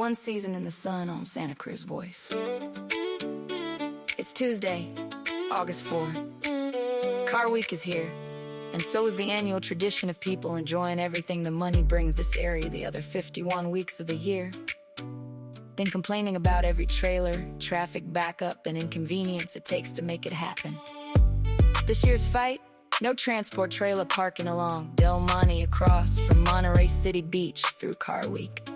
One season in the sun on Santa Cruz Voice. It's Tuesday, August 4. Car Week is here, and so is the annual tradition of people enjoying everything the money brings this area the other 51 weeks of the year. Then complaining about every trailer, traffic backup, and inconvenience it takes to make it happen. This year's fight? No transport trailer parking along Del Monte across from Monterey City Beach through Car Week.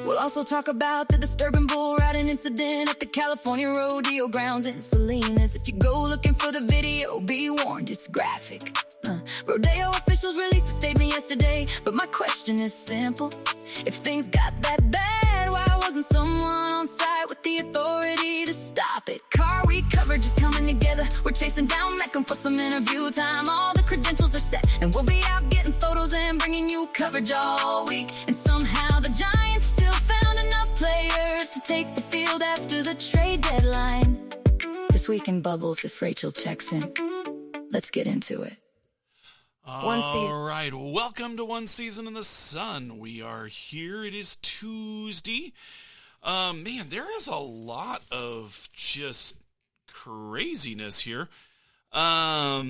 We'll also talk about the disturbing bull riding incident at the California Rodeo grounds in Salinas. If you go looking for the video, be warned, it's graphic. Rodeo officials released a statement yesterday, but my question is simple. If things got that bad, why wasn't someone on site with the authority to stop it? Car Week coverage is coming together. We're chasing down Meckham for some interview time. All the credentials are set, and we'll be out getting photos and bringing you coverage all week. And somehow the Giants still found enough players to take the field after the trade deadline. This week in Bubbles, if Rachel checks in. Let's get into it. All right, welcome to One Season in the Sun. We are here. It is Tuesday. Man, there is a lot of just craziness here. Yeah,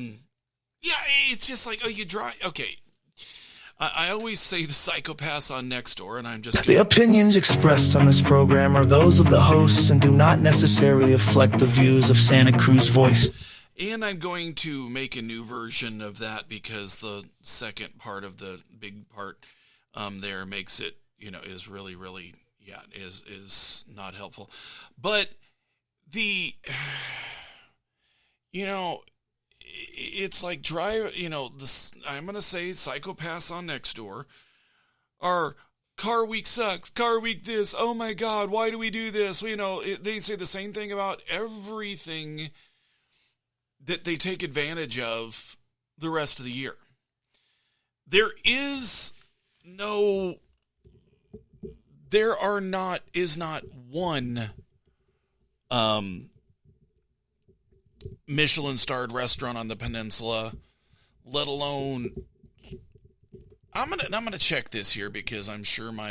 it's just like, oh, you drive. Okay. I always say the psychopaths on Nextdoor, and I'm just The opinions expressed on this program are those of the hosts and do not necessarily reflect the views of Santa Cruz Voice. And I'm going to make a new version of that because the second part of the big part there makes it, is really, really, is not helpful. But it's like I'm going to say psychopaths on Nextdoor are Car Week sucks, Car Week this, oh my God, why do we do this? They say the same thing about everything that they take advantage of the rest of the year. There is not one Michelin-starred restaurant on the peninsula, let alone I'm gonna check this here because I'm sure my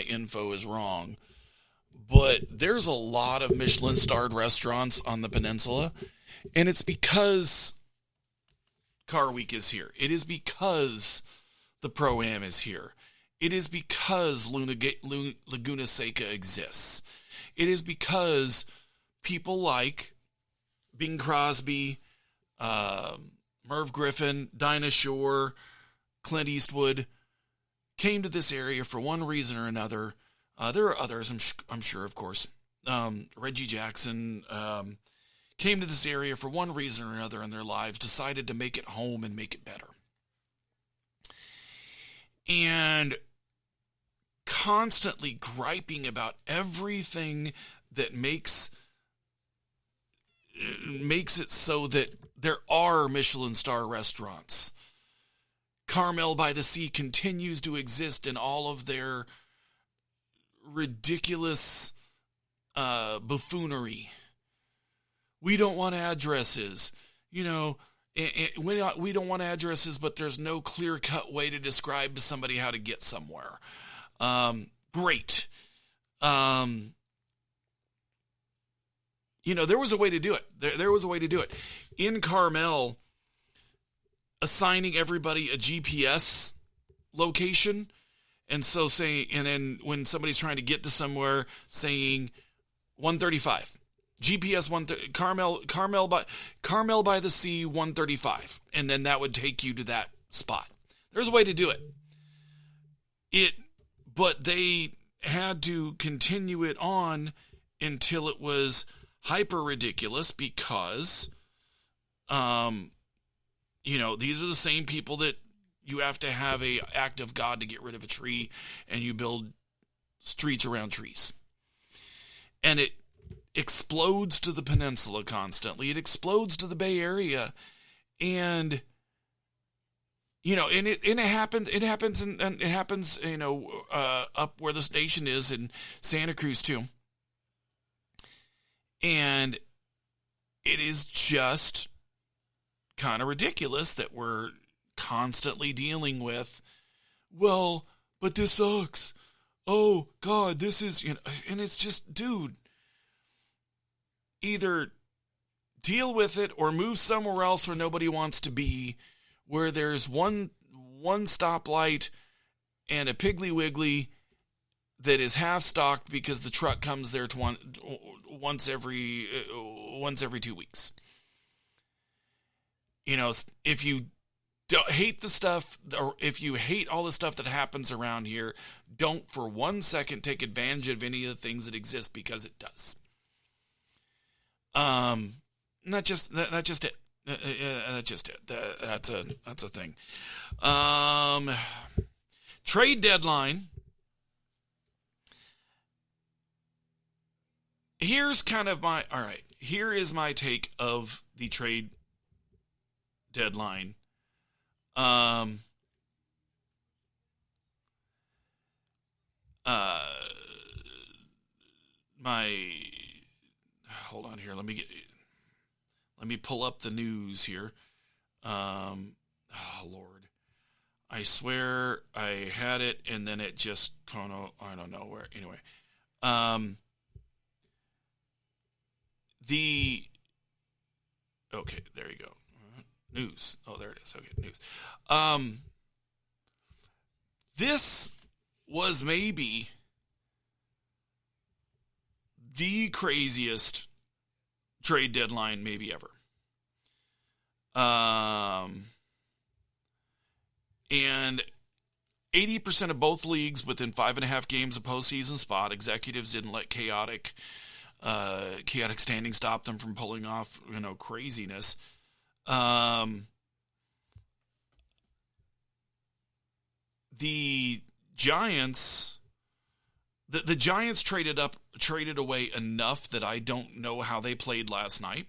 info is wrong. But there's a lot of Michelin-starred restaurants on the peninsula, and it's because Car Week is here. It is because the Pro-Am is here. It is because Laguna Seca exists. It is because people like Bing Crosby, Merv Griffin, Dinah Shore, Clint Eastwood came to this area for one reason or another. There are others, I'm sure, of course. Reggie Jackson came to this area for one reason or another in their lives, decided to make it home and make it better. And constantly griping about everything that makes it so that there are Michelin star restaurants. Carmel by the Sea continues to exist in all of their ridiculous buffoonery. We don't want addresses. We don't want addresses, but there's no clear-cut way to describe to somebody how to get somewhere. Great. There was a way to do it. There was a way to do it. In Carmel, assigning everybody a GPS location. And so then when somebody's trying to get to somewhere, saying 135, GPS Carmel by the Sea 135, and then that would take you to that spot. There's a way to do it. But they had to continue it on until it was hyper ridiculous because, these are the same people that you have to have an act of God to get rid of a tree, and you build streets around trees. And it explodes to the peninsula constantly. It explodes to the Bay Area. And, it happens up where the station is in Santa Cruz too. And it is just kind of ridiculous that we're constantly dealing with, well, but this sucks. oh God, this is, and it's just, dude, either deal with it or move somewhere else where nobody wants to be, where there's one stoplight and a Piggly Wiggly that is half stocked because the truck comes there to once every 2 weeks. If you don't hate the stuff, or if you hate all the stuff that happens around here, don't for 1 second take advantage of any of the things that exist, because it does. Not just it. That's just it. That's a thing. Trade deadline. Here's kind of here is my take of the trade deadline. Hold on here. Let me pull up the news here. Oh Lord, I swear I had it, and then it just kind of, I don't know where. Anyway, okay, there you go. News. Oh, there it is. Okay, news. This was maybe the craziest trade deadline maybe ever. And 80% of both leagues within 5.5 games of postseason spot, executives didn't let chaotic standing stop them from pulling off, craziness. The Giants, the Giants traded away enough that I don't know how they played last night.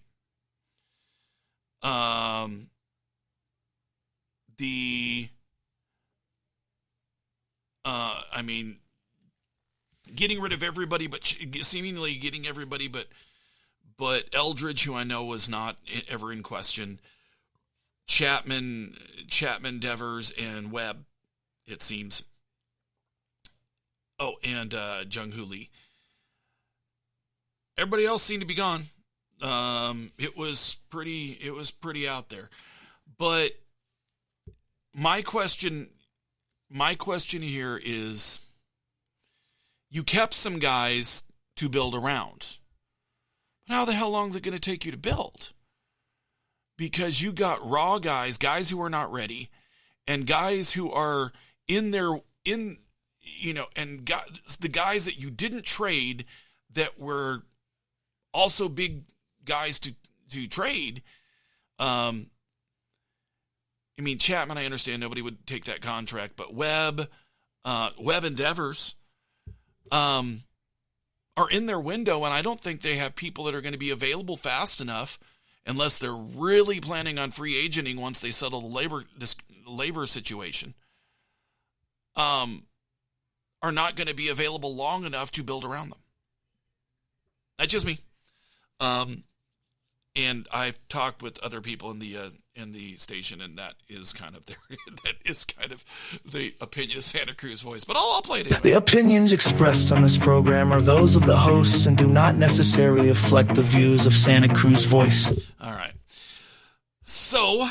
Getting rid of everybody, but seemingly getting everybody, but Eldridge, who I know was not ever in question, Chapman, Devers, and Webb, it seems. Oh, and Jung-Hoo Lee. Everybody else seemed to be gone. It was pretty out there. But my question here is, you kept some guys to build around. But how the hell long is it going to take you to build? Because you got raw guys who are not ready, and guys who are and the guys that you didn't trade that were also big guys to trade. Chapman, I understand nobody would take that contract, but Webb and Devers are in their window, and I don't think they have people that are going to be available fast enough, unless they're really planning on free agenting once they settle the labor situation. Are not going to be available long enough to build around them. That's just me. And I've talked with other people in the station, and that is kind of the opinion of Santa Cruz Voice. But I'll play it anyway. The opinions expressed on this program are those of the hosts and do not necessarily reflect the views of Santa Cruz Voice. All right. So,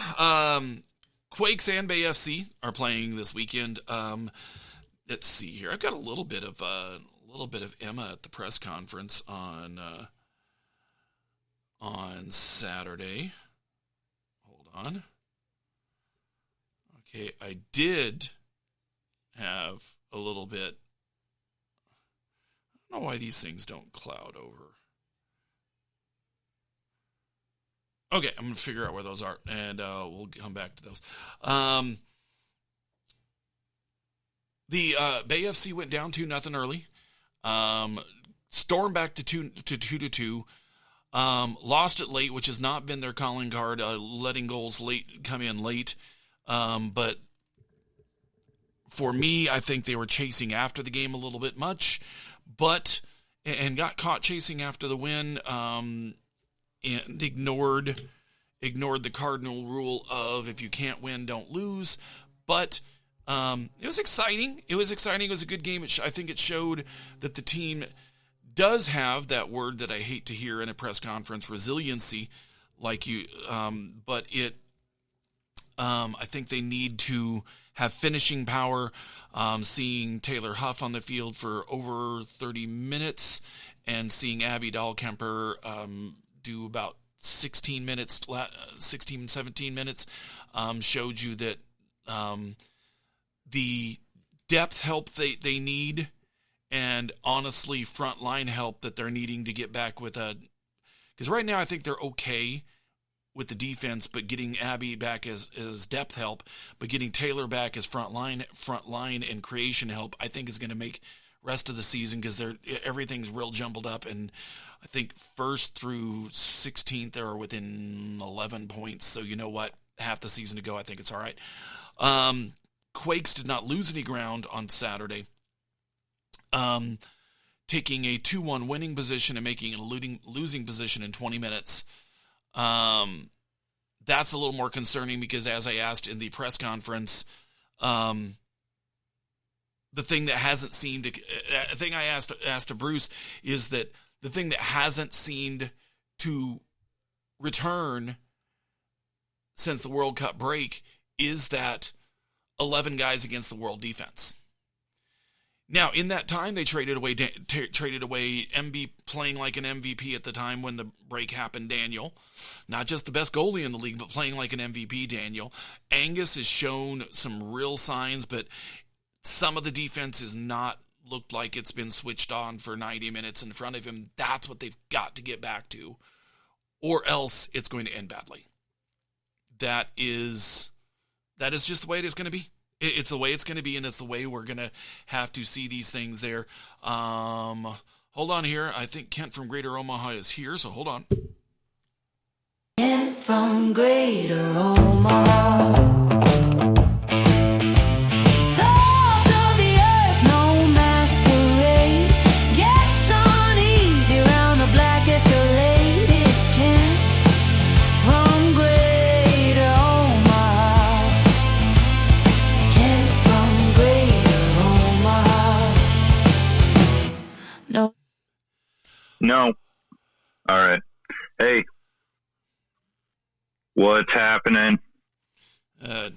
Quakes and Bay FC are playing this weekend. Let's see here. I've got a little bit of Emma at the press conference on Saturday. Hold on. Okay, I did have a little bit. I don't know why these things don't cloud over. Okay, I'm going to figure out where those are, and we'll come back to those. The Bay FC went down 2-0 early. Stormed back to 2-2. Lost it late, which has not been their calling card, letting goals come in late. But for me, I think they were chasing after the game a little bit much, and got caught chasing after the win, and ignored the cardinal rule of if you can't win, don't lose. But It was exciting. It was exciting. It was a good game. I think it showed that the team does have that word that I hate to hear in a press conference, resiliency, but I think they need to have finishing power. Seeing Taylor Huff on the field for over 30 minutes and seeing Abby Dahlkemper do about 17 minutes, showed you that the depth help they need, and honestly frontline help that they're needing to get back with because right now I think they're okay with the defense, but getting Abby back as depth help, but getting Taylor back as frontline and creation help, I think is going to make rest of the season, because everything's real jumbled up, and I think 1st through 16th they are within 11 points. So you know what, half the season to go, I think it's all right. Quakes did not lose any ground on Saturday, taking a 2-1 winning position and making a losing position in 20 minutes. That's a little more concerning, because as I asked in the press conference, the thing that hasn't seemed to, a thing I asked to Bruce is that the thing that hasn't seemed to return since the World Cup break is that 11 guys against the world defense. Now, in that time, they traded away MB playing like an MVP at the time when the break happened, Daniel. Not just the best goalie in the league, but playing like an MVP, Daniel. Angus has shown some real signs, but some of the defense has not looked like it's been switched on for 90 minutes in front of him. That's what they've got to get back to, or else it's going to end badly. That is just the way it is going to be. It's the way it's going to be, and it's the way we're going to have to see these things there. Hold on here. I think Kent from Greater Omaha is here, so hold on. Kent from Greater Omaha. Salt of the earth, no masquerade. Guess on easy round the black Escalade. It's Kent from Greater Omaha. Kent from Greater Omaha. No. All right. Hey. What's happening? Well,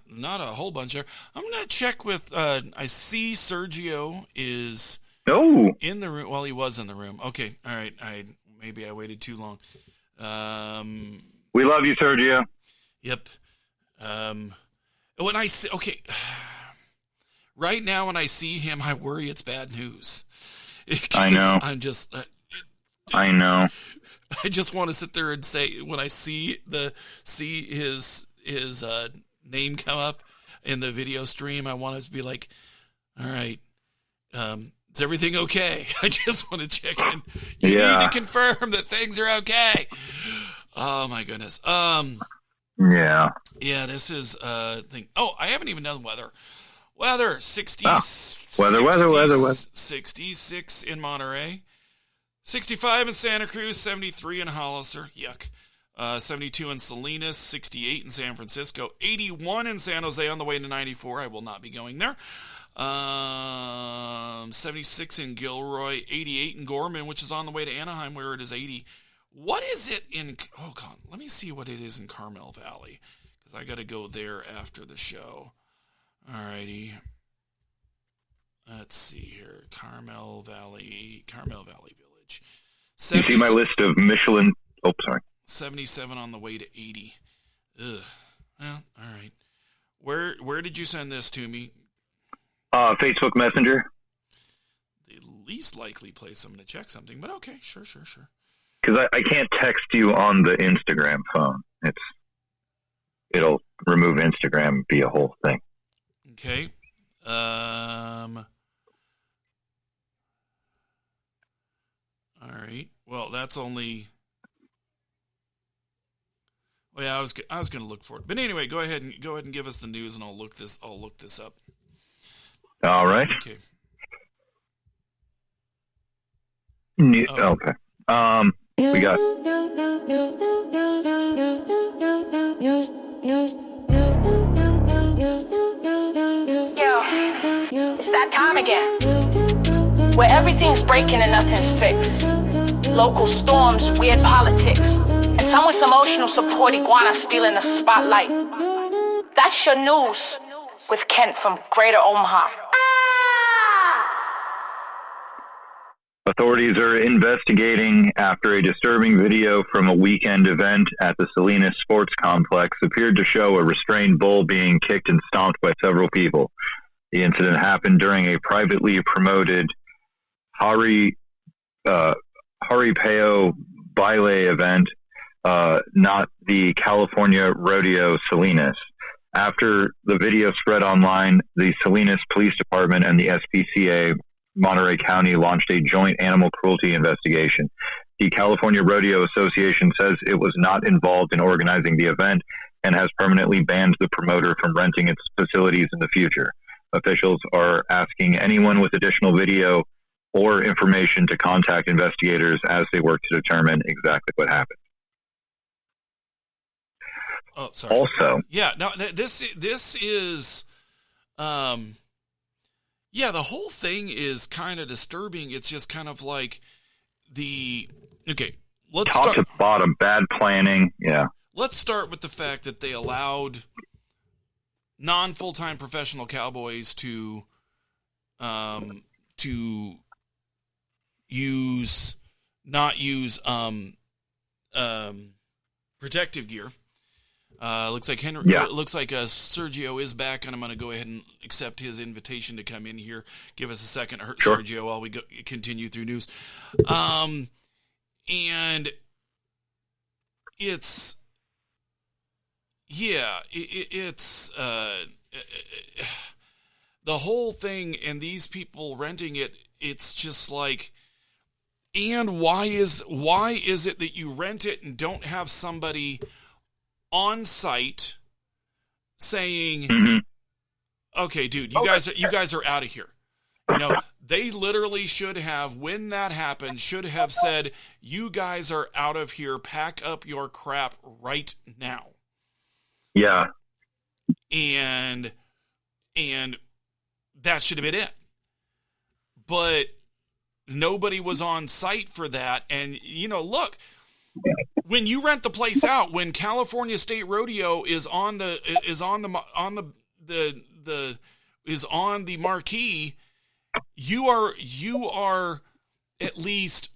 not a whole bunch there. I'm gonna check with. I see Sergio is in the room. Well, he was in the room. Okay, all right. Maybe I waited too long. We love you, Sergio. Yep. When I see, okay, right now when I see him, I worry it's bad news. I know. I know. I just want to sit there and say, when I see his name come up in the video stream, I want it to be like, all right, is everything okay? I just want to check in. You need to confirm that things are okay. Oh my goodness. Yeah, this is thing. Oh, I haven't even done weather. Weather 60. Weather. 66 in Monterey. 65 in Santa Cruz, 73 in Hollister, yuck. 72 in Salinas, 68 in San Francisco, 81 in San Jose on the way to 94. I will not be going there. 76 in Gilroy, 88 in Gorman, which is on the way to Anaheim, where it is 80. What is it in? Oh God, let me see what it is in Carmel Valley, because I got to go there after the show. Alrighty. Let's see here, Carmel Valley Village. You see my list of Michelin. Oh, sorry. 77 on the way to 80. Ugh. Well, all right. Where did you send this to me? Facebook Messenger. The least likely place I'm going to check something, but okay, sure. Because I can't text you on the Instagram phone. It'll remove Instagram and be a whole thing. Okay. All right. Well, that's only. Well, yeah, I was going to look for it, but anyway, go ahead and give us the news, and I'll look this up. All right. Okay. Okay. We got. It's that time again, where everything's breaking and nothing's fixed. Local storms, weird politics, and someone's emotional support iguana stealing the spotlight. That's your news with Kent from Greater Omaha. Authorities are investigating after a disturbing video from a weekend event at the Salinas Sports Complex appeared to show a restrained bull being kicked and stomped by several people. The incident happened during a privately promoted Haripeo Baile event, not the California Rodeo Salinas. After the video spread online, the Salinas Police Department and the SPCA Monterey County launched a joint animal cruelty investigation. The California Rodeo Association says it was not involved in organizing the event and has permanently banned the promoter from renting its facilities in the future. Officials are asking anyone with additional video or information to contact investigators as they work to determine exactly what happened. Oh, sorry. Also, yeah, no, this is, yeah, the whole thing is kind of disturbing. It's just kind of like let's top start to bottom, bad planning. Yeah. Let's start with the fact that they allowed non-full-time professional cowboys to not use protective gear. Looks like Sergio is back, and I'm going to go ahead and accept his invitation to come in here. Give us a second, Sure. Sergio, while we continue through news. And it's the whole thing, and these people renting it. It's just like, and why is it that you rent it and don't have somebody on site saying, okay, dude, you guys are out of here. You know, they literally should have, when that happened, should have said, you guys are out of here. Pack up your crap right now. Yeah. And that should have been it. But nobody was on site for that. And, you know, look, when you rent the place out, when California State Rodeo is on the marquee, you are at least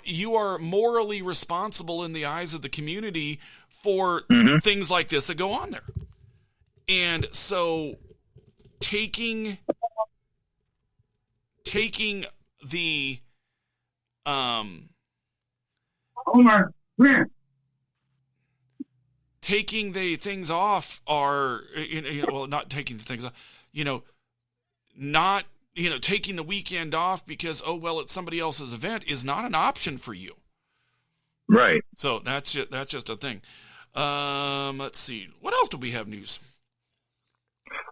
you are morally responsible in the eyes of the community for things like this that go on there. And so taking the Omar, taking the things off are, not taking the things off, taking the weekend off because, it's somebody else's event is not an option for you. Right. So that's just a thing. Let's see. What else do we have news?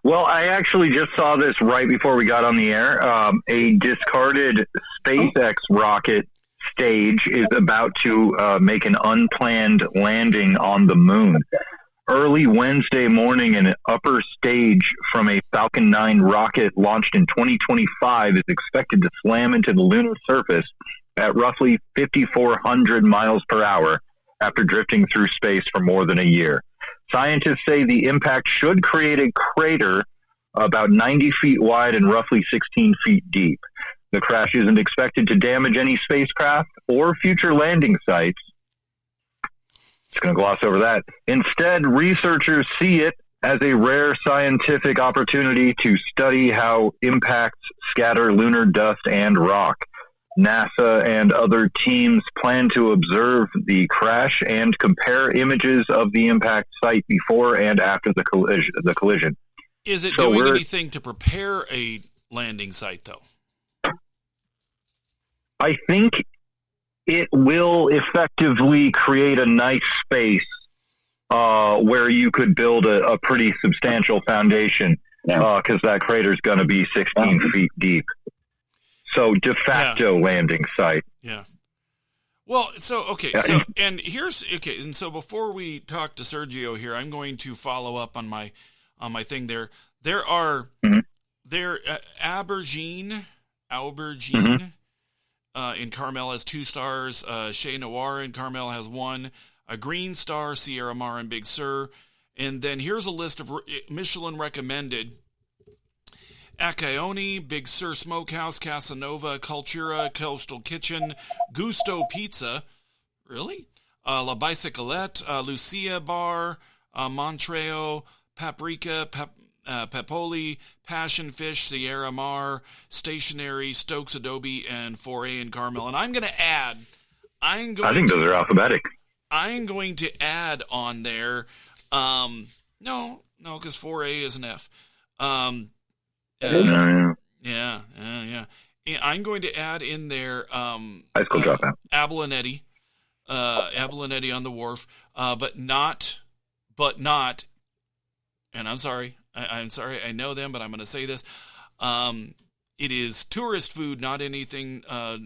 Well, I actually just saw this right before we got on the air. A discarded SpaceX rocket stage is about to make an unplanned landing on the moon. Early Wednesday morning, an upper stage from a Falcon 9 rocket launched in 2025 is expected to slam into the lunar surface at roughly 5,400 miles per hour after drifting through space for more than a year. Scientists say the impact should create a crater about 90 feet wide and roughly 16 feet deep. The crash isn't expected to damage any spacecraft or future landing sites. Just going to gloss over that. Instead, researchers see it as a rare scientific opportunity to study how impacts scatter lunar dust and rock. NASA and other teams plan to observe the crash and compare images of the impact site before and after the collision. Is it doing anything to prepare a landing site, though? I think it will effectively create a nice space where you could build a pretty substantial foundation because that crater is going to be 16 feet deep. So de facto landing site. Yeah. Well, and so before we talk to Sergio here, I'm going to follow up on my on my thing there. There are Aubergine in Carmel has 2 stars. Chez Noir in Carmel has 1. A green star, Sierra Mar and Big Sur. And then here's a list of Michelin recommended. Accioni, Big Sur Smokehouse, Casanova, Cultura, Coastal Kitchen, Gusto Pizza. Really? La Bicyclette, Lucia Bar, Montreo, Paprika, Pepoli, Passion Fish, Sierra Mar, Stationary, Stokes Adobe, and Foray in Carmel. And I'm going to add. I think those are alphabetic. I'm going to add on there. No, because 4A is an F. Yeah. I'm going to add in there. High school dropout. Abalonetti on the wharf, but not. And I'm sorry. I'm sorry. I know them, but I'm going to say this. It is tourist food, not anything. The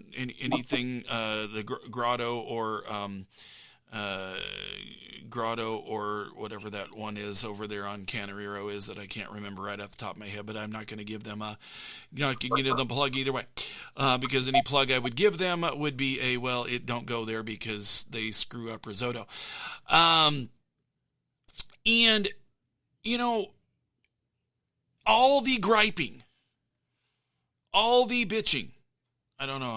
Grotto or whatever that one is over there on Canarero is that I can't remember right off the top of my head, but I'm not going to give them a plug either way, because any plug I would give them would be it don't go there because they screw up risotto. And all the griping, all the bitching. I don't know.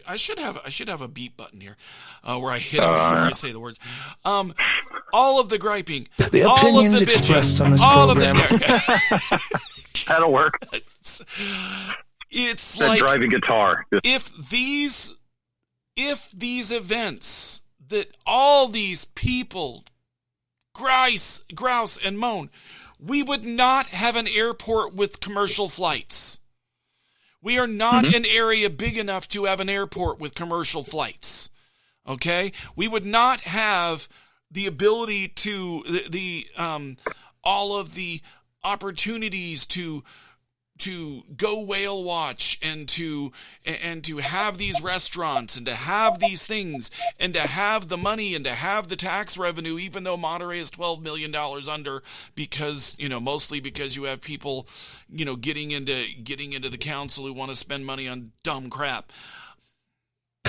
I should have a beep button here where I hit it before I say the words. All of the griping, the all opinions of the bitching, expressed on this all program. That'll work. It's that like driving guitar. If these events that all these people grouse and moan, we would not have an airport with commercial flights. We are not an area big enough to have an airport with commercial flights. Okay? We would not have the ability to all of the opportunities to go whale watch and to have these restaurants and to have these things and to have the money and to have the tax revenue, even though Monterey is $12 million under, because mostly because you have people getting into the council who want to spend money on dumb crap.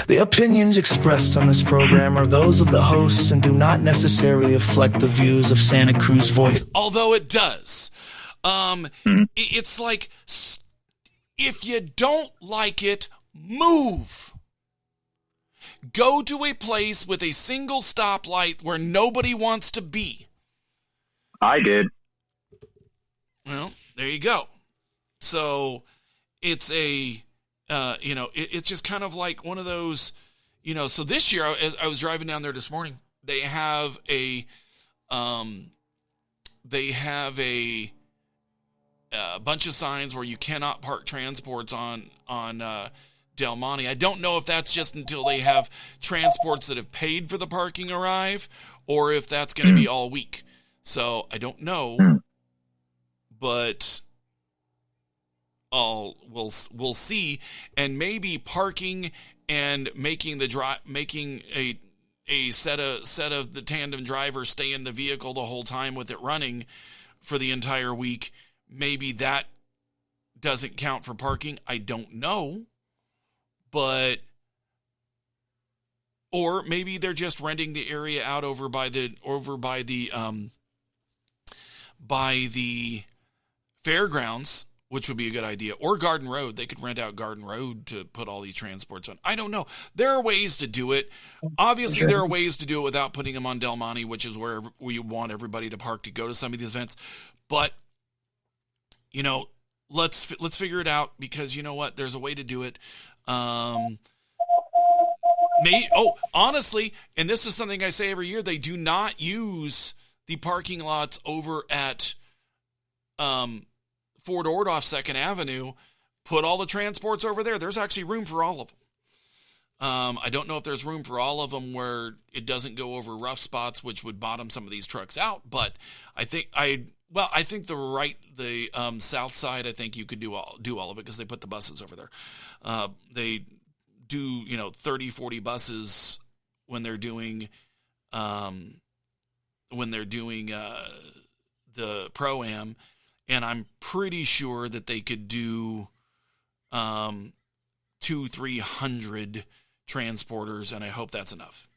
The opinions expressed on this program are those of the hosts and do not necessarily reflect the views of Santa Cruz Voice. Although it does. It's like, if you don't like it, move. Go to a place with a single stoplight where nobody wants to be. I did. Well, there you go. So it's it's just kind of like one of those, so this year I was driving down there this morning. They have a bunch of signs where you cannot park transports on Del Monte. I don't know if that's just until they have transports that have paid for the parking arrive, or if that's going to be all week. So I don't know, but we'll see. And maybe parking and making a set of the tandem driver stay in the vehicle the whole time with it running for the entire week. Maybe that doesn't count for parking. I don't know. Or maybe they're just renting the area out over by the fairgrounds, which would be a good idea. Or Garden Road. They could rent out Garden Road to put all these transports on. I don't know. There are ways to do it. Obviously, there are ways to do it without putting them on Del Monte, which is where we want everybody to park to go to some of these events. But let's figure it out, because you know what? There's a way to do it. Honestly, and this is something I say every year, they do not use the parking lots over at Fort Ordoff 2nd Avenue. Put all the transports over there. There's actually room for all of them. I don't know if there's room for all of them where it doesn't go over rough spots, which would bottom some of these trucks out. But I think the south side, I think you could do all of it, because they put the buses over there. They do 30, 40 buses when they're doing Pro-Am, and I'm pretty sure that they could do 200-300 transporters, and I hope that's enough.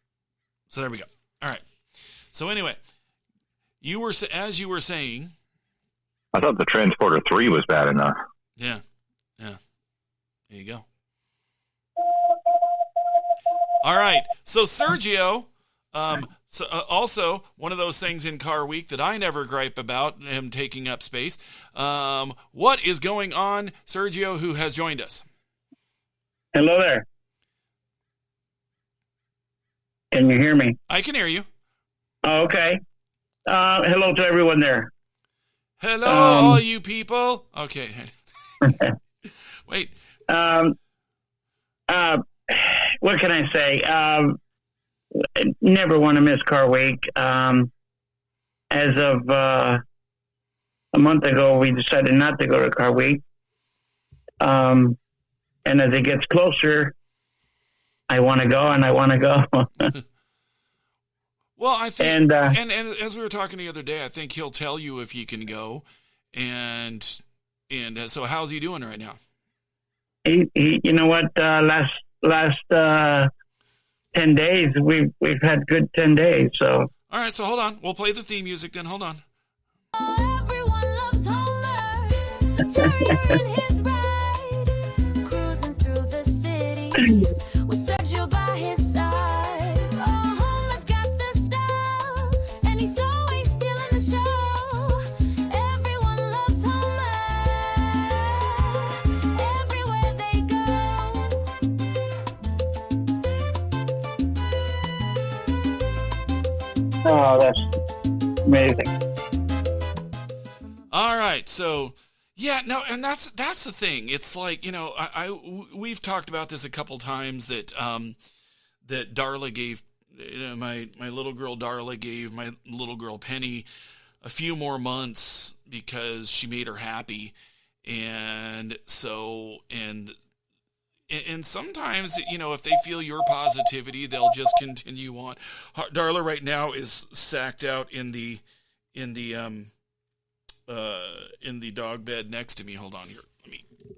So there we go. All right. So anyway, as you were saying, I thought the Transporter 3 was bad enough. yeah. There you go. All right. So Sergio, also one of those things in Car Week that I never gripe about, him taking up space. What is going on, Sergio, who has joined us? Hello there. Can you hear me? I can hear you. Oh, okay. Hello to everyone there. Hello, all you people. Okay. Wait. What can I say? Never want to miss Car Week. As of a month ago, we decided not to go to Car Week. And as it gets closer, I want to go and I want to go. Well, I think, and as we were talking the other day, I think he'll tell you if he can go. And so how's he doing right now? He you know what? Last 10 days, we've had good 10 days. So all right, so hold on. We'll play the theme music then. Hold on. Everyone loves Homer. The terrier in his ride, cruising through the city with Sergio by his side. Oh, Homer's got the style, and he's always stealing the show. Everyone loves Homer. Everywhere they go. oh, that's amazing. All right, so yeah, no, and that's the thing. It's like, we've talked about this a couple times that that Darla gave, my little girl Darla gave my little girl Penny a few more months because she made her happy, and so and sometimes if they feel your positivity, they'll just continue on. Darla right now is sacked out in the dog bed next to me. Hold on here.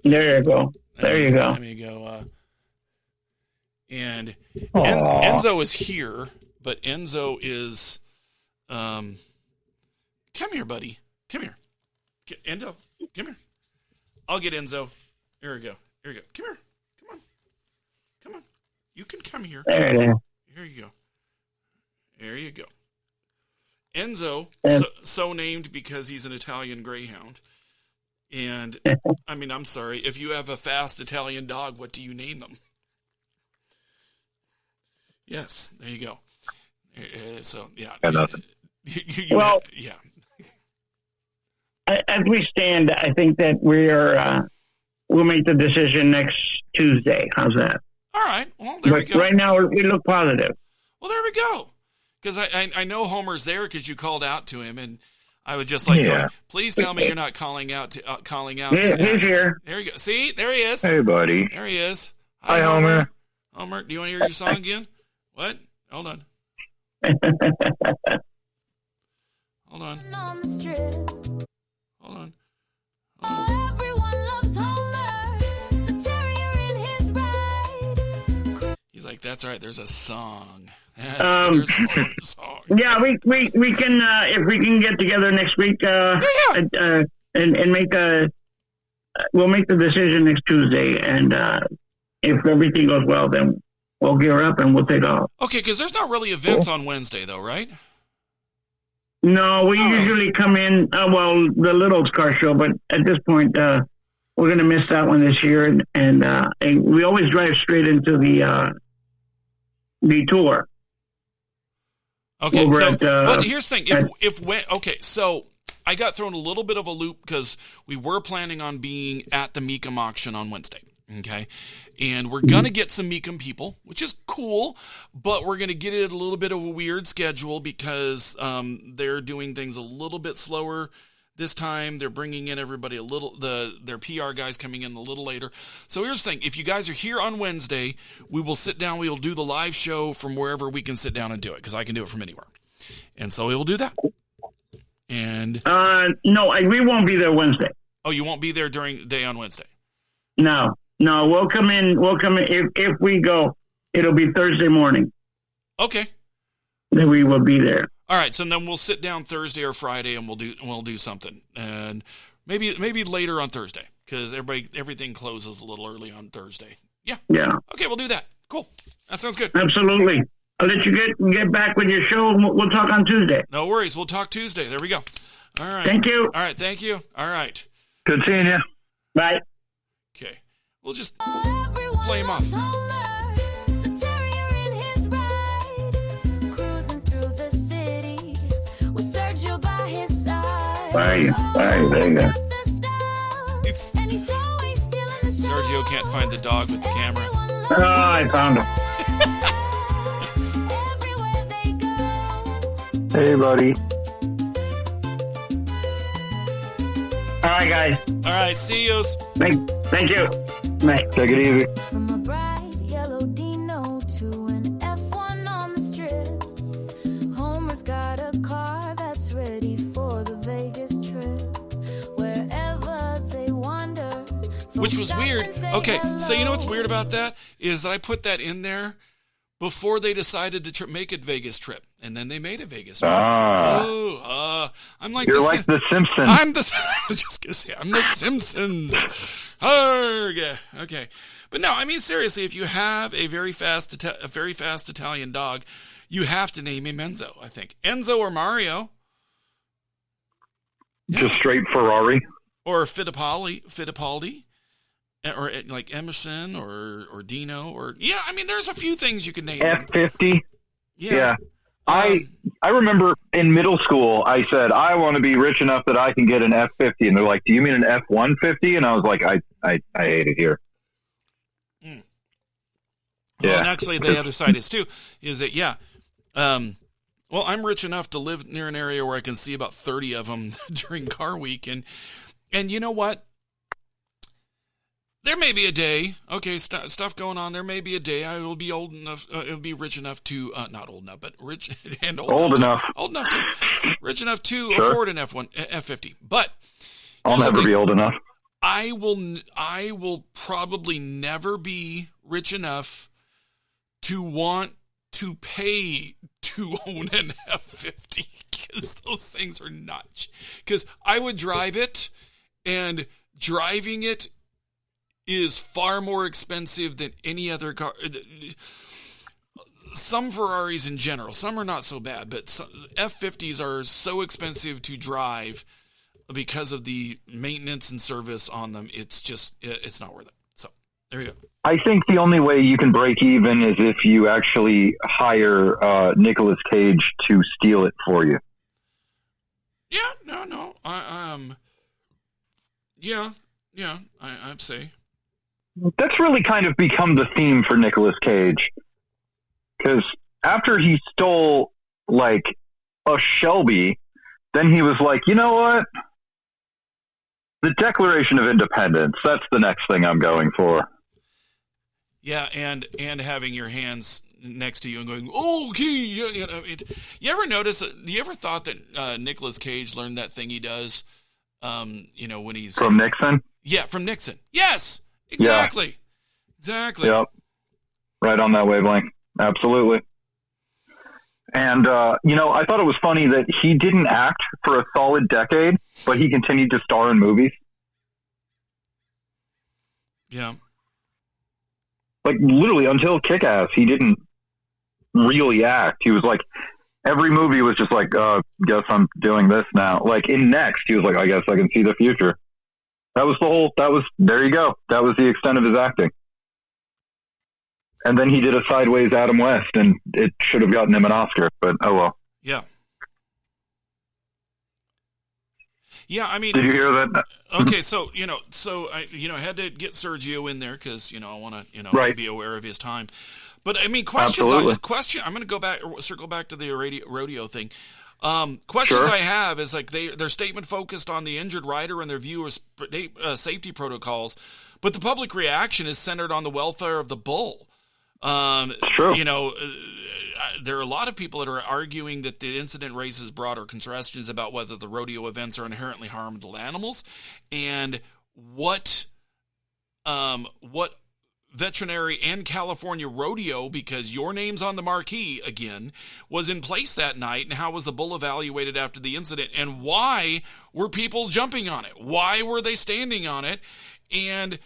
There you go. There you go. Let me go. And Enzo is here, but Enzo is, come here, buddy. Come here. Enzo, come here. I'll get Enzo. Here we go. Here we go. Come here. Come on. Come on. You can come here. There it is. Here you go. There you go. Enzo, so named because he's an Italian greyhound. And, I'm sorry, if you have a fast Italian dog, what do you name them? Yes, there you go. So, yeah. Nothing. Well, yeah. As we stand, I think that we'll make the decision next Tuesday. How's that? All right. Well, there we go. Right now, we look positive. Well, there we go. Because I know Homer's there because you called out to him, and I was just like, going, please tell me you're not calling out. He's here. There you go. See, there he is. Hey, buddy. There he is. Hi, Homer. Homer, do you want to hear your song again? What? Hold on. Hold on. On the strip. Hold on. Everyone loves Homer. The terrier in his ride. He's like, that's right. There's a song. There's a song. Yeah, we can if we can get together next week and make we'll make the decision next Tuesday, and if everything goes well, then we'll gear up and we'll take off. Okay, because there's not really events on Wednesday, though, right? No, we usually come in. The Little's car show, but at this point, we're going to miss that one this year, and we always drive straight into the tour. Okay, but here's the thing: so I got thrown a little bit of a loop because we were planning on being at the Mecum auction on Wednesday. Okay, and we're gonna get some Mecum people, which is cool, but we're gonna get it at a little bit of a weird schedule because they're doing things a little bit slower this time. They're bringing in everybody their PR guys coming in a little later. So here's the thing: if you guys are here on Wednesday, we will sit down. We will do the live show from wherever we can sit down and do it because I can do it from anywhere, and so we will do that. And No, we won't be there Wednesday. oh, you won't be there during the day on Wednesday. No, we'll come in. If we go, it'll be Thursday morning Okay. that we will be there. All right, so then we'll sit down Thursday or Friday, and we'll do something, and maybe later on Thursday because everything closes a little early on Thursday. Yeah. Yeah, Okay, we'll do that. Cool. That sounds good. absolutely. I'll let you get back with your show, and we'll talk on Tuesday. No worries. We'll talk Tuesday. There we go. All right. Thank you. All right. Thank you. All right. Good seeing you. Bye. Okay. We'll just Everyone play him off. loves Homer, the terrier in his ride, cruising through the city with Sergio by his side. Bye. There you go. Got the style, It's and he's always stealing the show. Sergio can't find the dog with the camera. Everyone loves Oh, I found him. everywhere they go. Hey, buddy. All right, guys. All right. See yous. Thank you. Bye. Take it easy. From a bright yellow Dino to an F1 on the strip, Homer's got a car that's ready for the Vegas trip. Wherever they wander, Which was stop weird. and say Okay, so you know what's hello. weird about that is that I put that in there before they decided to make a Vegas trip, and then they made a Vegas trip. I'm like You're the like the Simpsons. I'm the. I was just gonna say I'm the Simpsons. Yeah, okay, but no, I mean seriously, if you have a very fast Italian dog, you have to name him Enzo. I think Enzo or Mario Just straight Ferrari. or Fittipaldi. Or like Emerson or Dino or yeah, I mean there's a few things you could name. them. F50. Yeah. I Um, remember in middle school, I said, I want to be rich enough that I can get an F50. And they're like, do you mean an F-150? And I was like, I hate it here. Well, Yeah. and actually, the other side is that well, I'm rich enough to live near an area where I can see about 30 of them during car week, and you know what? There may be a day, okay, stuff going on. There may be a day I will be old enough, it'll be rich enough to, not old enough, but rich and Old enough. rich enough to Sure. afford an F50. But I'll here's the never thing. be old enough. I will probably never be rich enough to want to pay to own an F50 because those things are not. Because I would drive it, and driving it is far more expensive than any other car. Some Ferraris in general, some are not so bad, but F50s are so expensive to drive because of the maintenance and service on them. It's not worth it. So there you go. I think the only way you can break even is if you actually hire Nicolas Cage to steal it for you. Yeah, no. I'd say. That's really kind of become the theme for Nicolas Cage. Because after he stole, like, a Shelby, then he was like, you know what? The Declaration of Independence, that's the next thing I'm going for. Yeah, and having your hands next to you and going, oh, okay. You ever notice, you ever thought that Nicolas Cage learned that thing he does, when he's... From Nixon? Yeah, from Nixon. Yes, exactly. Yeah. Exactly. Yep. Right on that wavelength. Absolutely. And, I thought it was funny that he didn't act for a solid decade, but he continued to star in movies. Yeah. Like, literally, until Kick-Ass, he didn't really act. He was like, every movie was just like, guess I'm doing this now. Like, in Next, he was like, I guess I can see the future. There you go. That was the extent of his acting. And then he did a sideways Adam West, and it should have gotten him an Oscar, but oh well. Yeah. Yeah, I mean... Did you hear that? Okay, so I had to get Sergio in there because I want to Right. be aware of his time. But I mean, Absolutely. I'm going to circle back to the rodeo thing. Questions Sure. I have is like their statement focused on the injured rider and their viewers' safety protocols, but the public reaction is centered on the welfare of the bull. True. there are a lot of people that are arguing that the incident raises broader questions about whether the rodeo events are inherently harmful to animals, and what veterinary and California rodeo, because your name's on the marquee again, was in place that night, and how was the bull evaluated after the incident, and why were people jumping on it? Why were they standing on it? And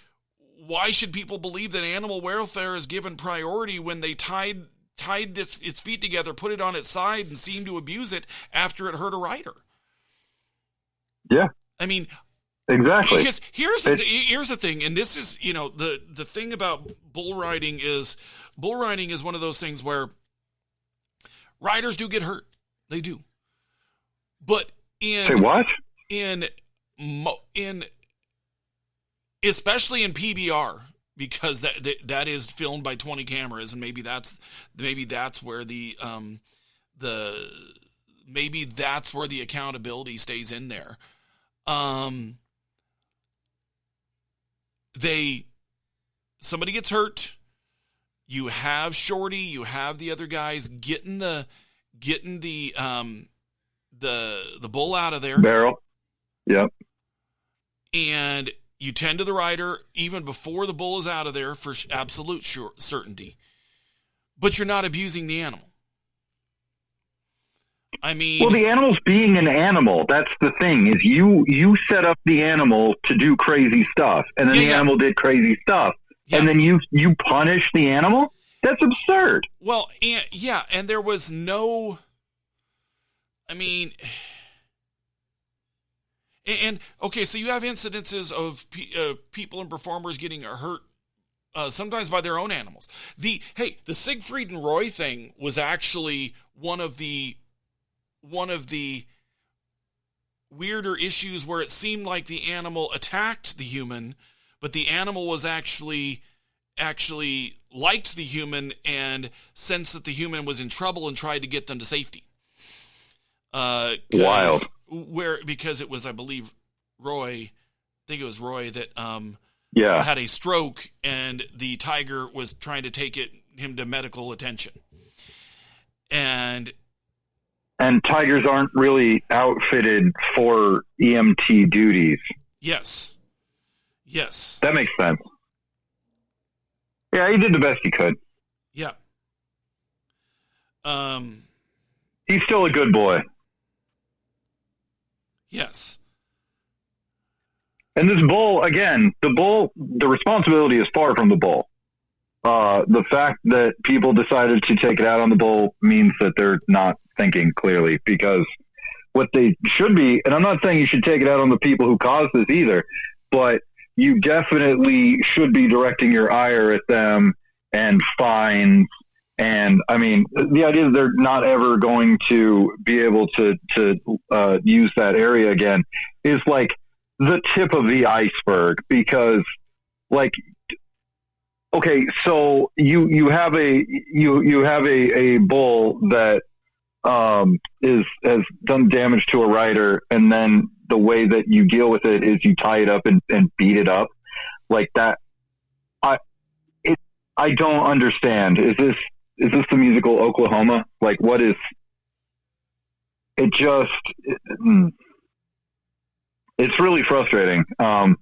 why should people believe that animal welfare is given priority when they tied its feet together, put it on its side, and seemed to abuse it after it hurt a rider? Yeah. I mean, exactly. Because here's the thing, and this is, the thing about bull riding is one of those things where riders do get hurt. They do. But Say what? In especially in PBR, because that is filmed by 20 cameras, and maybe that's where that's where the accountability stays in there. Somebody gets hurt, you have Shorty, you have the other guys getting the bull out of there. Barrel. Yep. And you tend to the rider even before the bull is out of there for absolute certainty. But you're not abusing the animal. I mean, well, the animal's being an animal. That's the thing, is you set up the animal to do crazy stuff, and then the animal did crazy stuff, and then you punish the animal? That's absurd. Well, and there was no, I mean, and okay, so you have incidences of people and performers getting hurt, sometimes by their own animals. The Siegfried and Roy thing was actually one of the weirder issues, where it seemed like the animal attacked the human, but the animal was actually liked the human and sensed that the human was in trouble and tried to get them to safety. Wild. Because it was, I believe, Roy that had a stroke, and the tiger was trying to take him to medical attention. And tigers aren't really outfitted for EMT duties. Yes. That makes sense. Yeah, he did the best he could. Yeah. He's still a good boy. Yes. And this bull, again, the responsibility is far from the bull. The fact that people decided to take it out on the bull means that they're not thinking clearly, because what they should be, and I'm not saying you should take it out on the people who caused this either, but you definitely should be directing your ire at them and fines. And I mean, the idea that they're not ever going to be able to use that area again is like the tip of the iceberg, because like, okay, so you have a bull that has done damage to a rider, and then the way that you deal with it is you tie it up and beat it up like that. I don't understand. Is this the musical Oklahoma? Like, what is it? It's really frustrating. And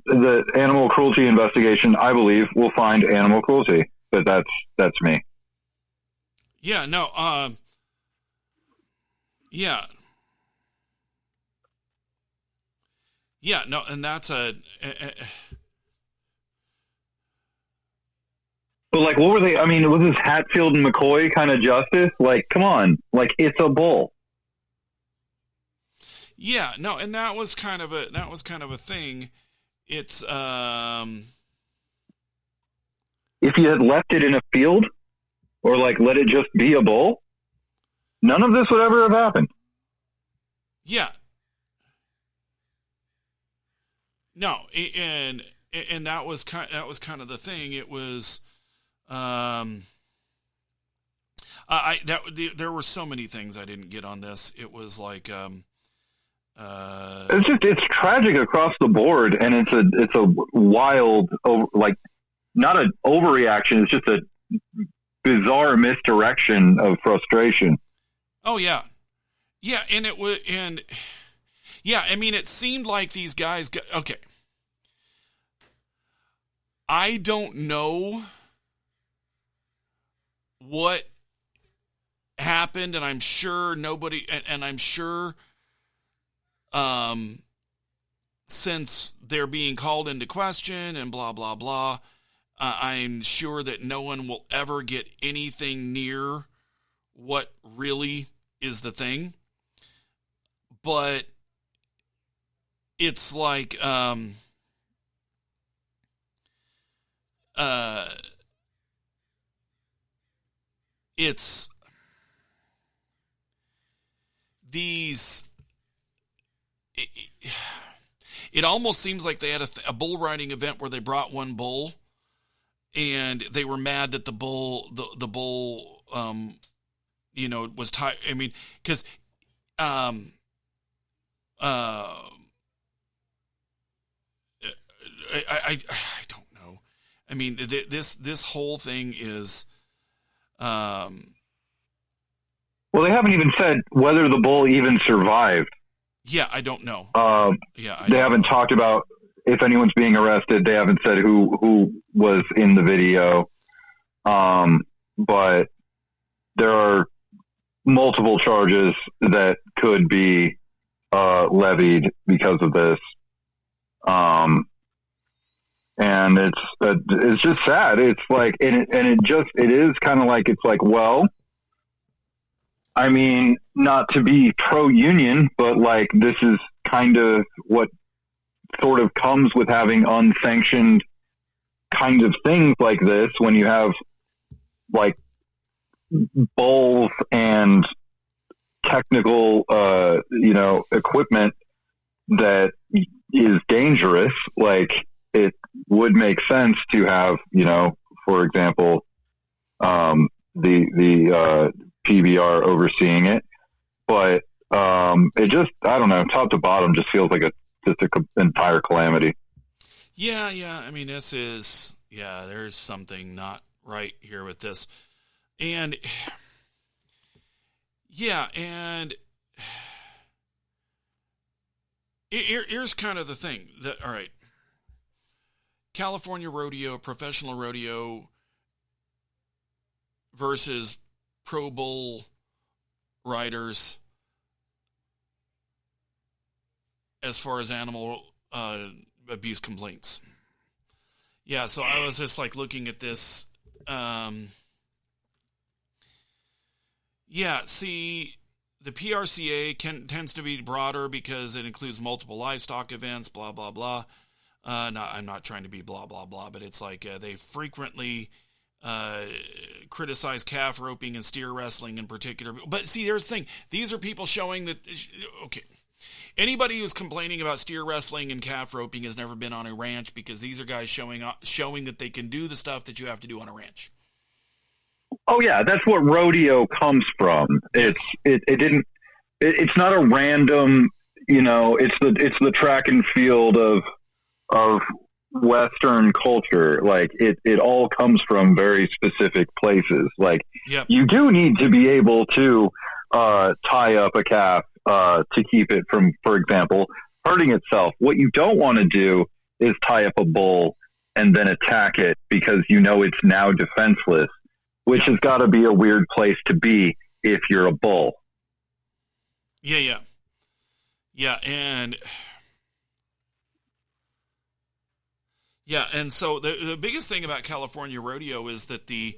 the animal cruelty investigation, I believe, will find animal cruelty. But that's me. Yeah, no, yeah, no, and that's but like, what were they? I mean, was this Hatfield and McCoy kind of justice? Like, come on, like, it's a bull. Yeah, no, and that was kind of a thing. It's if you had left it in a field, or like let it just be a bull, none of this would ever have happened. Yeah. No, and that was kind of the thing. It was, there were so many things I didn't get on this. It was like, it's tragic across the board, and it's a wild, like, not an overreaction. It's just a bizarre misdirection of frustration. Oh yeah. Yeah, and it would, and yeah, I mean, it seemed like these guys got, okay. I don't know what happened, and I'm sure nobody, and I'm sure, since they're being called into question and blah, blah, blah, I'm sure that no one will ever get anything near what really is the thing. But it's like, it's these, it almost seems like they had a bull riding event where they brought one bull and they were mad that the bull, was tired. I mean, cause, I don't know. I mean, this whole thing is, well, they haven't even said whether the bull even survived. Yeah, I don't know. They haven't talked about if anyone's being arrested. They haven't said who was in the video. But there are multiple charges that could be levied because of this. And it's just sad. It's like, it is kind of like, it's like, well, I mean, not to be pro-union, but like, this is kind of what sort of comes with having unsanctioned kind of things like this, when you have like bulls and technical, equipment that is dangerous. Like, it would make sense to have, for example, the PBR overseeing it, but it just, I don't know, top to bottom just feels like just an entire calamity. Yeah. I mean, there's something not right here with this. And yeah, and here's kind of the thing that, all right, California rodeo, professional rodeo versus pro bull riders as far as animal abuse complaints. Yeah, so I was just like looking at this. See, the PRCA tends to be broader because it includes multiple livestock events, blah, blah, blah. I'm not trying to be blah, blah, blah, but it's like they frequently criticize calf roping and steer wrestling in particular. But see, there's the thing. These are people showing that, okay, anybody who's complaining about steer wrestling and calf roping has never been on a ranch, because these are guys showing that they can do the stuff that you have to do on a ranch. Oh yeah, that's what rodeo comes from. It's not a random, it's the track and field of Western culture. Like it all comes from very specific places. Like, yep. You do need to be able to tie up a calf to keep it from, for example, hurting itself. What you don't want to do is tie up a bull and then attack it because it's now defenseless, which has got to be a weird place to be if you're a bull. Yeah, and so the biggest thing about California rodeo is that the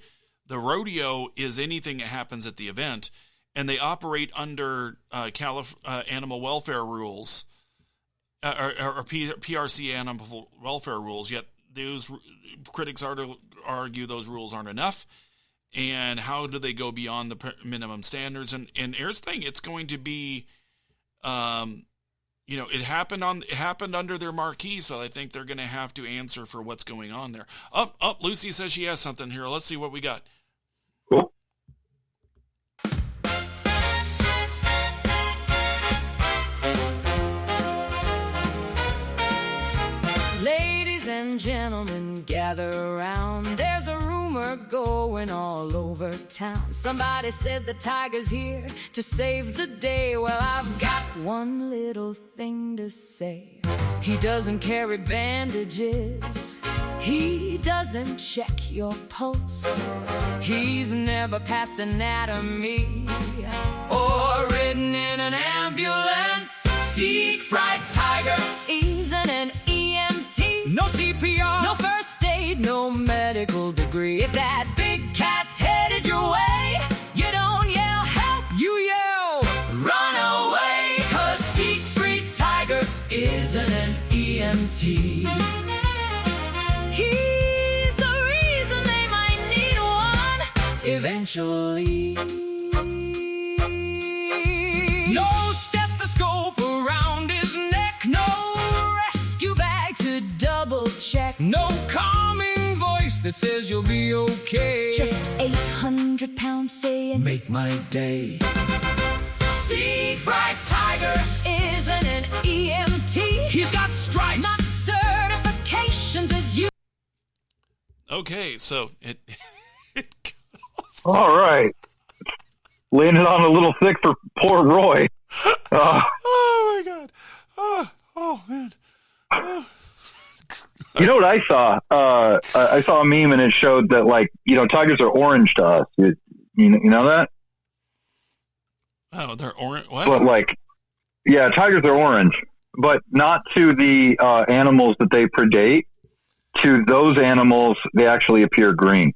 rodeo is anything that happens at the event, and they operate under animal welfare rules, or PRC animal welfare rules. Yet those critics argue those rules aren't enough. And how do they go beyond the minimum standards? And here's the thing: it's going to be, it happened under their marquee, so I think they're going to have to answer for what's going on there. Lucy says she has something here. Let's see what we got. Cool. Ladies and gentlemen, gather around. There's a room rumor going all over town. Somebody said the tiger's here to save the day. Well, I've got one little thing to say. He doesn't carry bandages. He doesn't check your pulse. He's never passed anatomy or ridden in an ambulance. Siegfried's Tiger isn't an EMT. No CPR, no first aid, no medical degree. If that big cat's headed your way, you don't yell help, you yell run away. 'Cause Siegfried's Tiger isn't an EMT. He's the reason they might need one eventually. No stethoscope around his neck, no rescue bag to double check, no calming voice that says you'll be okay. Just 800 pounds saying, make my day. Siegfried's Tiger isn't an EMT. He's got stripes, not certifications as you. Okay, so it All right. Landed on a little thick for poor Roy. oh my god. Oh man. You know what I saw? I saw a meme and it showed that, like, tigers are orange to us. You know that? Oh, they're orange. What? But, like, yeah, tigers are orange, but not to the animals that they predate. To those animals, they actually appear green.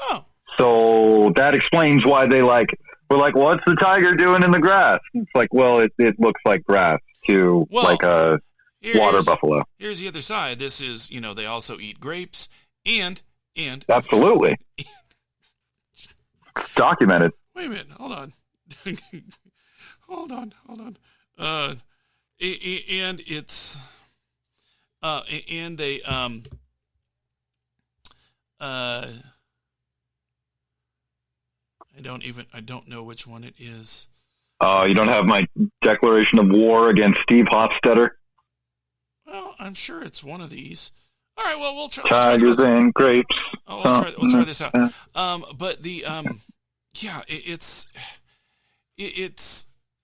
Oh. So that explains why we're like, what's the tiger doing in the grass? It's like, well, it looks like grass to like a water buffalo. Here's the other side. This is, they also eat grapes and absolutely. It's documented. Wait a minute. Hold on. hold on. And it's, and they, I don't know which one it is. You don't have my declaration of war against Steve Hofstetter? Well, I'm sure it's one of these. All right, well, we'll try. Tigers and grapes. Oh, we'll try this out. But the, it's,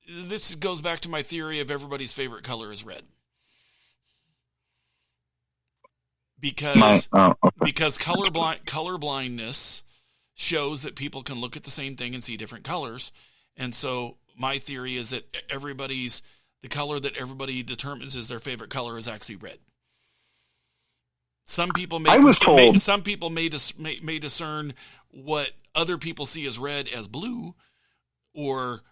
this goes back to my theory of everybody's favorite color is red. Because color blindness shows that people can look at the same thing and see different colors. And so my theory is that the color that everybody determines is their favorite color is actually red. Some people may discern what other people see as red as blue or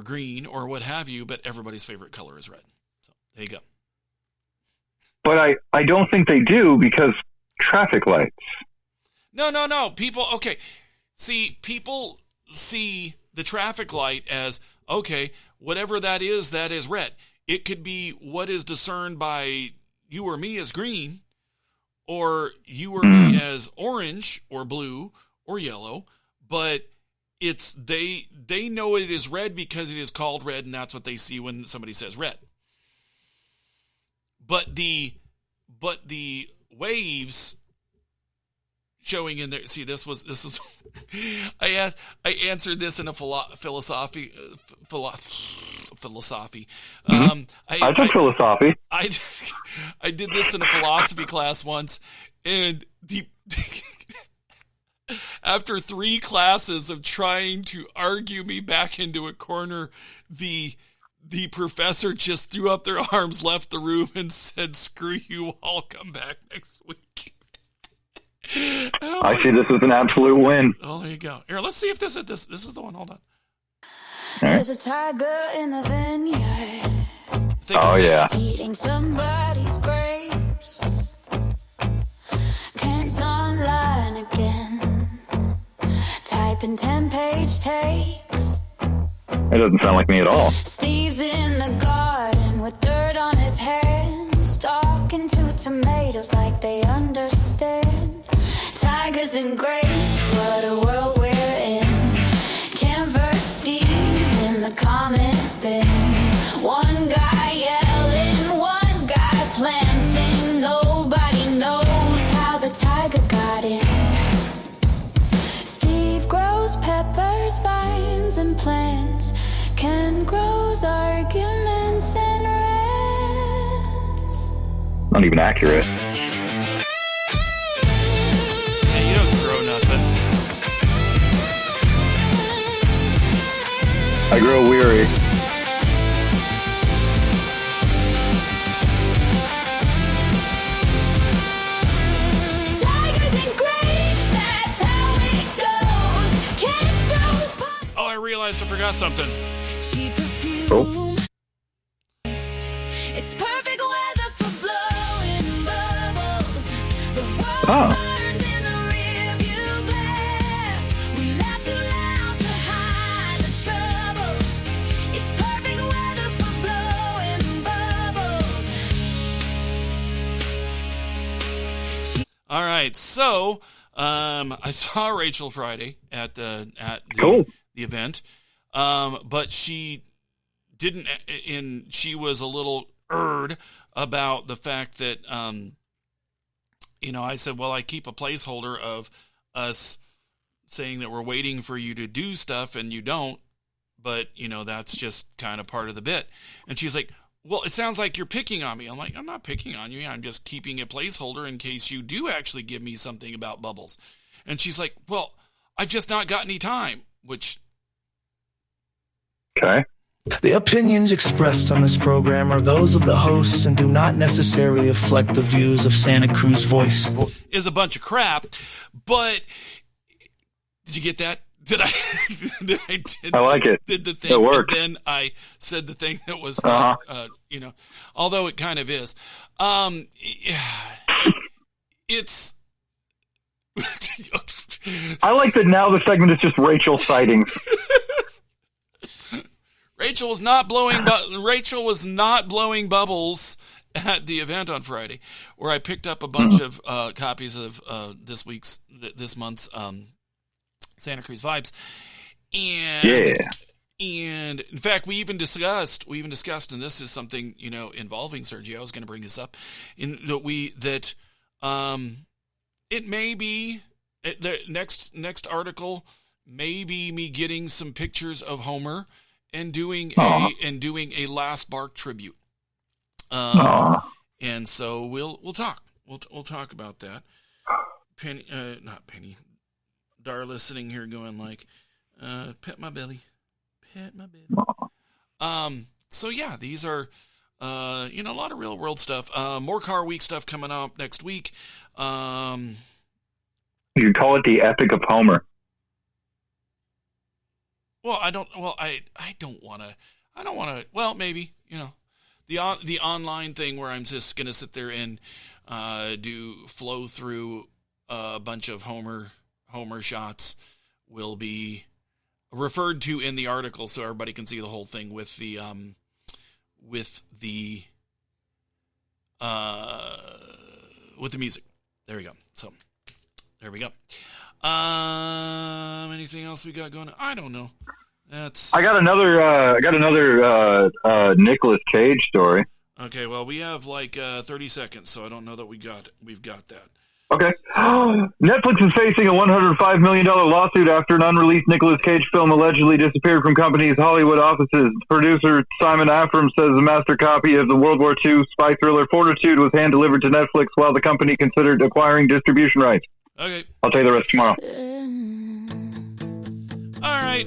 green or what have you, but everybody's favorite color is red. So there you go. But I don't think they do, because traffic lights. No. People see the traffic light as, okay, whatever that is red. It could be what is discerned by you or me as green, or you or me as orange or blue or yellow, but it's they know it is red because it is called red, and that's what they see when somebody says red. But the waves showing in there. See, this is. I answered this in a philosophy. I took philosophy. I did this in a philosophy class once, and after 3 classes of trying to argue me back into a corner, the professor just threw up their arms, left the room, and said, "Screw you, I'll come back next week." I see this as an absolute win. Oh, there you go. Here, let's see if this is the one. Hold on. There's a tiger in the vineyard. Oh, yeah. Eating somebody's grapes. Ken's online again. Typing 10-page takes. It doesn't sound like me at all. Steve's in the garden with dirt on his hands, talking to tomatoes like they understand. Tigers and grapes, what a world we're in. Ken versus Steve in the comment bin. One guy yelling, one guy planting. Nobody knows how the tiger got in. and plants. Ken grows arguments and rants. Not even accurate. Hey, you don't grow nothing. I grow weary. Tigers and grapes, that's how it goes. Ken throws punch. Oh, I realized I forgot something. Cheap perfume. Oh. It's perfect weather for blowing bubbles. The world Oh. burns in the rearview glass. We laugh too loud to hide the trouble. It's perfect weather for blowing bubbles. All right, so I saw Rachel Friday at the Cool. the event, but she didn't. She was a little about the fact that I said, well, I keep a placeholder of us saying that we're waiting for you to do stuff and you don't, but that's just kind of part of the bit. And she's like, well, it sounds like you're picking on me. I'm like, I'm not picking on you. I'm just keeping a placeholder in case you do actually give me something about Bubbles. And she's like, well, I've just not got any time, which, Okay. The opinions expressed on this program are those of the hosts and do not necessarily reflect the views of Santa Cruz Voice. is a bunch of crap. But did you get that? Did I? I like it. Did the thing? It worked. And then I said the thing that was not, although it kind of is. It's. I like that now the segment is just Rachel sightings. Rachel was not blowing bubbles at the event on Friday, where I picked up a bunch of copies of this month's Santa Cruz Vibes, and and in fact we even discussed, and this is something involving Sergio. I was going to bring this up it may be the next article may be me getting some pictures of Homer and doing a Last Bark tribute. And so we'll talk. We'll talk about that. Not Penny. Darla sitting here going like, pet my belly. So yeah, these are a lot of real world stuff. More Car Week stuff coming up next week. You call it the Epic of Homer. Well, I don't want to. Well, maybe the online thing where I'm just gonna sit there and flow through a bunch of Homer shots will be referred to in the article, so everybody can see the whole thing with the music. There we go. So there we go. Anything else we got going on? I don't know. I got another Nicolas Cage story. Okay, well, we have like 30 seconds, so I don't know that we've got that. Okay. Netflix is facing a $105 million lawsuit after an unreleased Nicolas Cage film allegedly disappeared from company's Hollywood offices. Producer Simon Afram says the master copy of the World War II spy thriller Fortitude was hand-delivered to Netflix while the company considered acquiring distribution rights. Okay. I'll tell you the rest tomorrow. All right.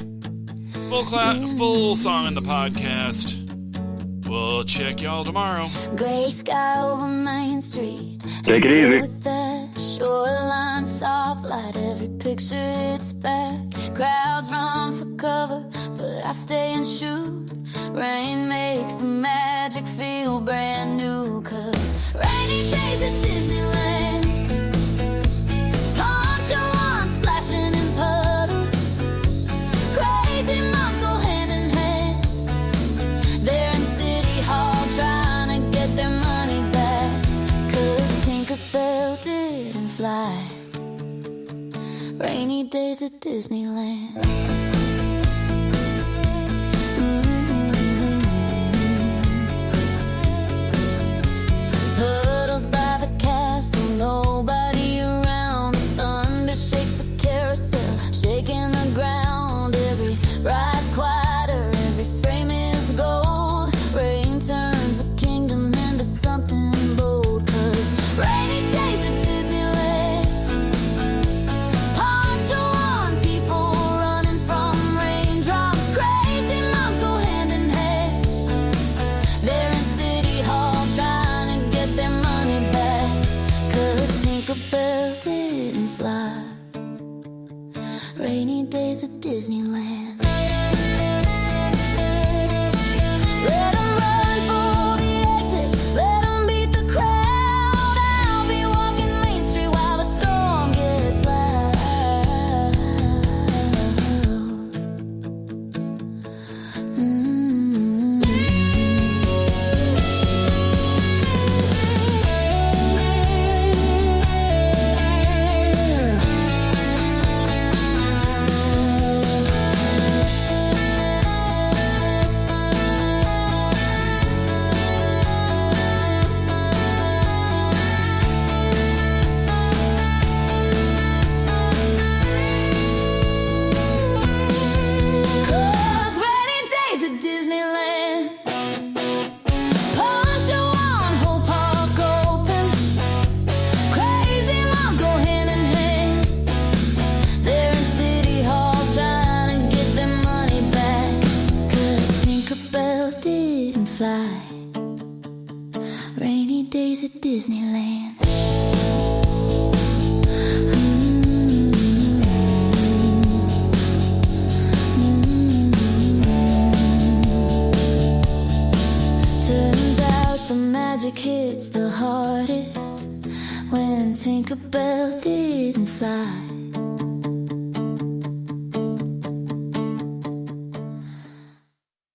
Full song in the podcast. We'll check y'all tomorrow. Gray sky over Main Street. Take it easy. With the shoreline soft light, every picture it's back. Crowds run for cover, but I stay and shoot. Rain makes the magic feel brand new, 'cause rainy days at Disneyland. Poncho on splashing in puddles. Crazy moms go hand in hand. They're in City Hall trying to get their money back, 'cause Tinkerbell didn't fly. Rainy days at Disneyland. Puddles by the castle, nobody around. Thunder shakes the carousel, shaking the ground. Every ride's Disneyland. Let 'em run for the exits, let 'em beat the crowd. I'll be walking Main Street while the storm gets loud. Cause rainy days at Disneyland. Punch a one, whole park open. Crazy moms go hand in hand. They're in City Hall trying to get their money back. Cause Tinkerbell didn't fly. Rainy days at Disneyland. Turns out the magic hits the hardest when Tinkerbell didn't fly.